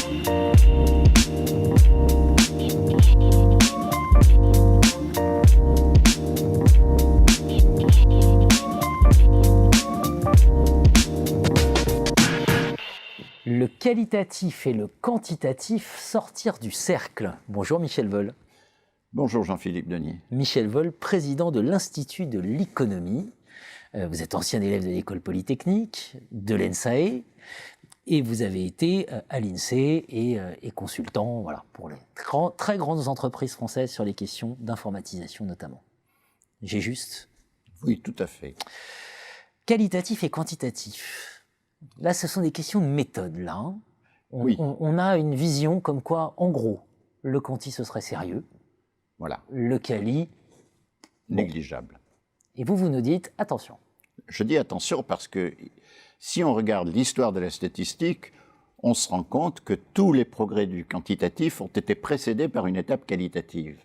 Le qualitatif et le quantitatif sortir du cercle. Bonjour Michel Vol. Bonjour Jean-Philippe Denis. Michel Vol, président de l'Institut de l'économie. Vous êtes ancien élève de l'École Polytechnique, de l'ENSAE, et vous avez été à l'INSEE et consultant pour les très grandes entreprises françaises sur les questions d'informatisation notamment. J'ai juste ? Oui, tout à fait. Qualitatif et quantitatif. Là, ce sont des questions de méthode, là. Hein. On a une vision comme quoi, en gros, le quanti, ce serait sérieux. Voilà. Le quali... négligeable. Et vous nous dites, attention. Je dis attention parce que si on regarde l'histoire de la statistique, on se rend compte que tous les progrès du quantitatif ont été précédés par une étape qualitative.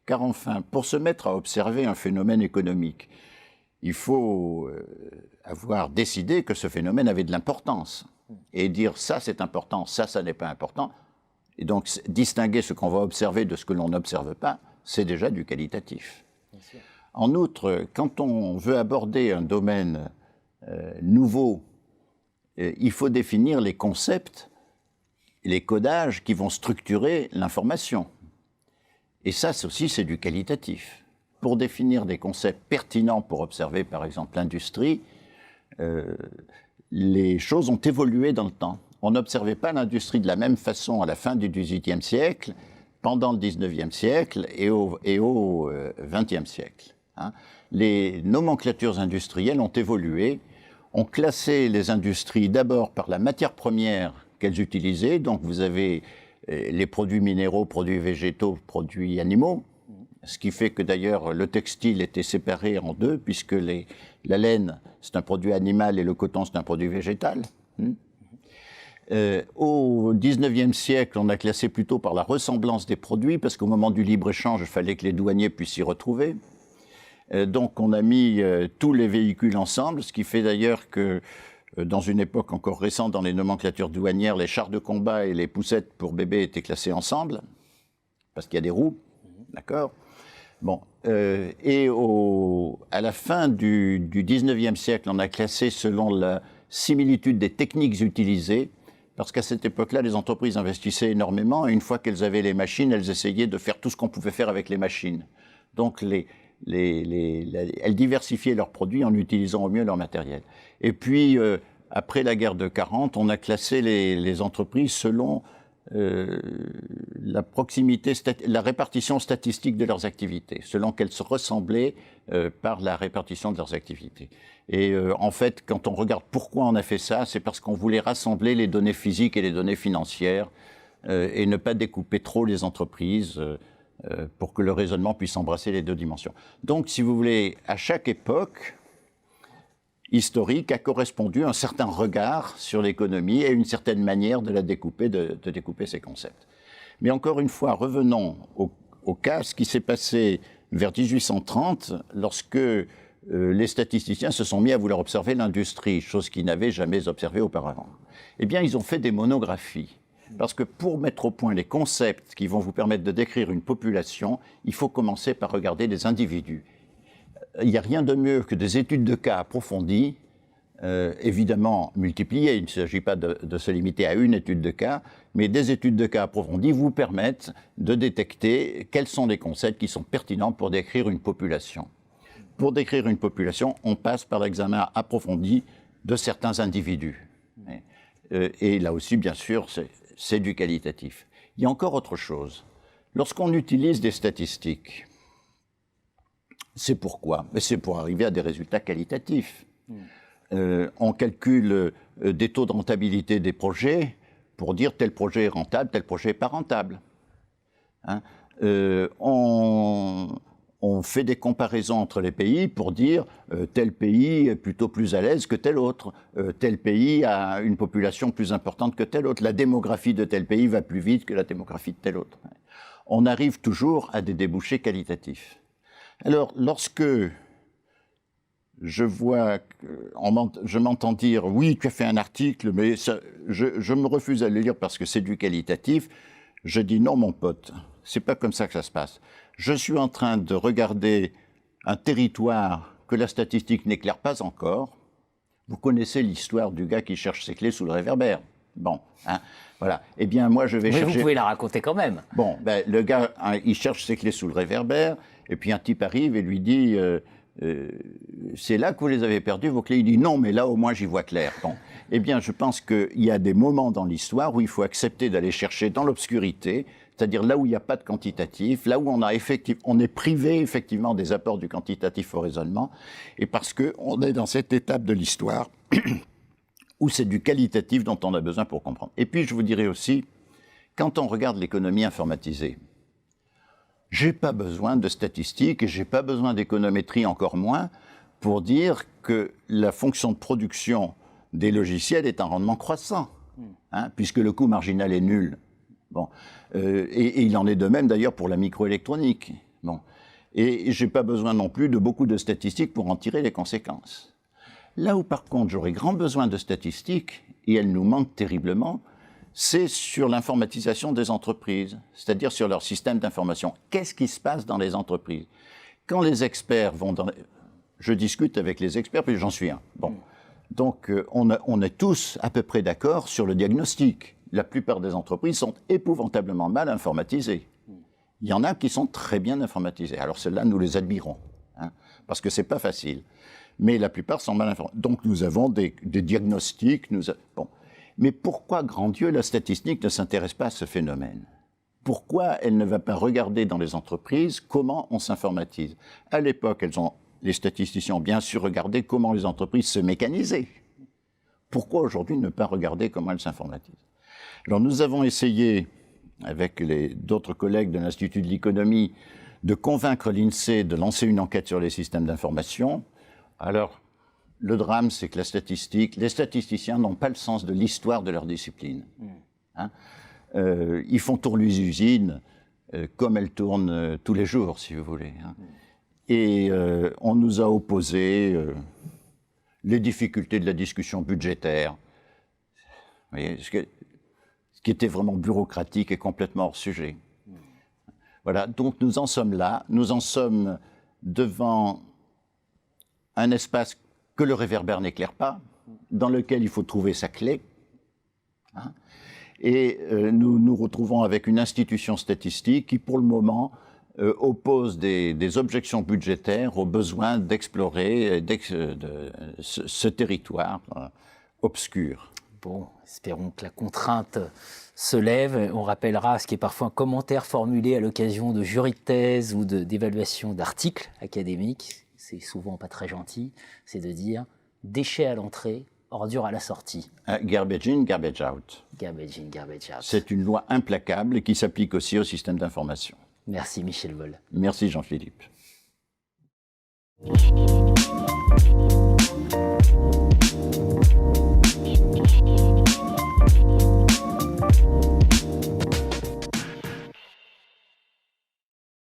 Car enfin, pour se mettre à observer un phénomène économique, il faut avoir décidé que ce phénomène avait de l'importance. Et dire ça c'est important, ça n'est pas important. Et donc distinguer ce qu'on va observer de ce que l'on n'observe pas, c'est déjà du qualitatif. En outre, quand on veut aborder un domaine nouveau, il faut définir les concepts, les codages qui vont structurer l'information. Et ça aussi c'est du qualitatif. Pour définir des concepts pertinents pour observer, par exemple, l'industrie, les choses ont évolué dans le temps. On n'observait pas l'industrie de la même façon à la fin du XVIIIe siècle, pendant le XIXe siècle et au XXe siècle. Hein. Les nomenclatures industrielles ont évolué. On classait les industries d'abord par la matière première qu'elles utilisaient. Donc vous avez les produits minéraux, produits végétaux, produits animaux. Ce qui fait que d'ailleurs le textile était séparé en deux, puisque la laine c'est un produit animal et le coton c'est un produit végétal. Au XIXe siècle, on a classé plutôt par la ressemblance des produits, parce qu'au moment du libre-échange, il fallait que les douaniers puissent s'y retrouver. Donc on a mis tous les véhicules ensemble, ce qui fait d'ailleurs que dans une époque encore récente, dans les nomenclatures douanières, les chars de combat et les poussettes pour bébés étaient classés ensemble, parce qu'il y a des roues, d'accord ? Bon, et à la fin du XIXe siècle, on a classé selon la similitude des techniques utilisées, parce qu'à cette époque-là, les entreprises investissaient énormément, et une fois qu'elles avaient les machines, elles essayaient de faire tout ce qu'on pouvait faire avec les machines. Donc, elles diversifiaient leurs produits en utilisant au mieux leur matériel. Et puis, après la guerre de 40, on a classé les entreprises selon la proximité, la répartition statistique de leurs activités, selon qu'elles se ressemblaient par la répartition de leurs activités. Et en fait, quand on regarde pourquoi on a fait ça, c'est parce qu'on voulait rassembler les données physiques et les données financières et ne pas découper trop les entreprises pour que le raisonnement puisse embrasser les deux dimensions. Donc, si vous voulez, à chaque époque historique a correspondu un certain regard sur l'économie et une certaine manière de la découper, de découper ces concepts. Mais encore une fois, revenons au cas, ce qui s'est passé vers 1830, lorsque les statisticiens se sont mis à vouloir observer l'industrie, chose qu'ils n'avaient jamais observée auparavant. Eh bien, ils ont fait des monographies. Parce que pour mettre au point les concepts qui vont vous permettre de décrire une population, il faut commencer par regarder les individus. Il n'y a rien de mieux que des études de cas approfondies, évidemment multipliées. Il ne s'agit pas de se limiter à une étude de cas, mais des études de cas approfondies vous permettent de détecter quels sont les concepts qui sont pertinents pour décrire une population. Pour décrire une population, on passe par l'examen approfondi de certains individus. Et là aussi, bien sûr, c'est du qualitatif. Il y a encore autre chose. Lorsqu'on utilise des statistiques, c'est pourquoi? C'est pour arriver à des résultats qualitatifs. On calcule des taux de rentabilité des projets pour dire tel projet est rentable, tel projet n'est pas rentable. Hein? On fait des comparaisons entre les pays pour dire tel pays est plutôt plus à l'aise que tel autre, tel pays a une population plus importante que tel autre, la démographie de tel pays va plus vite que la démographie de tel autre. On arrive toujours à des débouchés qualitatifs. Alors, lorsque je m'entends dire, oui, tu as fait un article, mais ça, je me refuse à le lire parce que c'est du qualitatif. Je dis, non, mon pote, c'est pas comme ça que ça se passe. Je suis en train de regarder un territoire que la statistique n'éclaire pas encore. Vous connaissez l'histoire du gars qui cherche ses clés sous le réverbère. Bon, hein, voilà. Eh bien, moi, je vais chercher... Mais vous pouvez la raconter quand même. Bon, ben, le gars, hein, il cherche ses clés sous le réverbère, et puis un type arrive et lui dit c'est là que vous les avez perdues, vos clés. Il dit non, mais là, au moins, j'y vois clair. Bon. Eh bien, je pense qu'il y a des moments dans l'histoire où il faut accepter d'aller chercher dans l'obscurité, c'est-à-dire là où il n'y a pas de quantitatif, là où on est privé effectivement des apports du quantitatif au raisonnement, et parce qu'on est dans cette étape de l'histoire où c'est du qualitatif dont on a besoin pour comprendre. Et puis, je vous dirais aussi, quand on regarde l'économie informatisée, j'ai pas besoin de statistiques et j'ai pas besoin d'économétrie, encore moins, pour dire que la fonction de production des logiciels est un rendement croissant, hein, puisque le coût marginal est nul. Bon. Et il en est de même d'ailleurs pour la microélectronique. Bon. Et j'ai pas besoin non plus de beaucoup de statistiques pour en tirer les conséquences. Là où par contre j'aurais grand besoin de statistiques, et elles nous manquent terriblement, c'est sur l'informatisation des entreprises, c'est-à-dire sur leur système d'information. Qu'est-ce qui se passe dans les entreprises? Quand les experts vont dans... Je discute avec les experts, puis j'en suis un. Bon. Donc on est tous à peu près d'accord sur le diagnostic. La plupart des entreprises sont épouvantablement mal informatisées. Il y en a qui sont très bien informatisées. Alors celles-là, nous les admirons, hein, parce que c'est pas facile. Mais la plupart sont mal informées. Donc nous avons des diagnostics. Bon. Mais pourquoi, grand Dieu, la statistique ne s'intéresse pas à ce phénomène? Pourquoi elle ne va pas regarder dans les entreprises comment on s'informatise? À l'époque, les statisticiens ont bien sûr regardé comment les entreprises se mécanisaient. Pourquoi aujourd'hui ne pas regarder comment elles s'informatisent? Alors nous avons essayé, avec d'autres collègues de l'Institut de l'économie, de convaincre l'INSEE de lancer une enquête sur les systèmes d'information. Alors, le drame, c'est que les statisticiens n'ont pas le sens de l'histoire de leur discipline. Hein, ils font tourner les usines comme elles tournent tous les jours, si vous voulez. Hein. Et on nous a opposé les difficultés de la discussion budgétaire. Vous voyez, ce qui était vraiment bureaucratique et complètement hors sujet. Voilà, donc nous en sommes là. Nous en sommes devant un espace que le réverbère n'éclaire pas, dans lequel il faut trouver sa clé. Hein, et nous nous retrouvons avec une institution statistique qui, pour le moment, oppose des objections budgétaires au besoin d'explorer ce territoire obscur. Bon, espérons que la contrainte se lève. On rappellera ce qui est parfois un commentaire formulé à l'occasion de jurys de thèse ou d'évaluation d'articles académiques. C'est souvent pas très gentil. C'est de dire déchets à l'entrée, ordures à la sortie. Garbage in, garbage out. Garbage in, garbage out. C'est une loi implacable qui s'applique aussi au système d'information. Merci Michel Vol. Merci Jean-Philippe.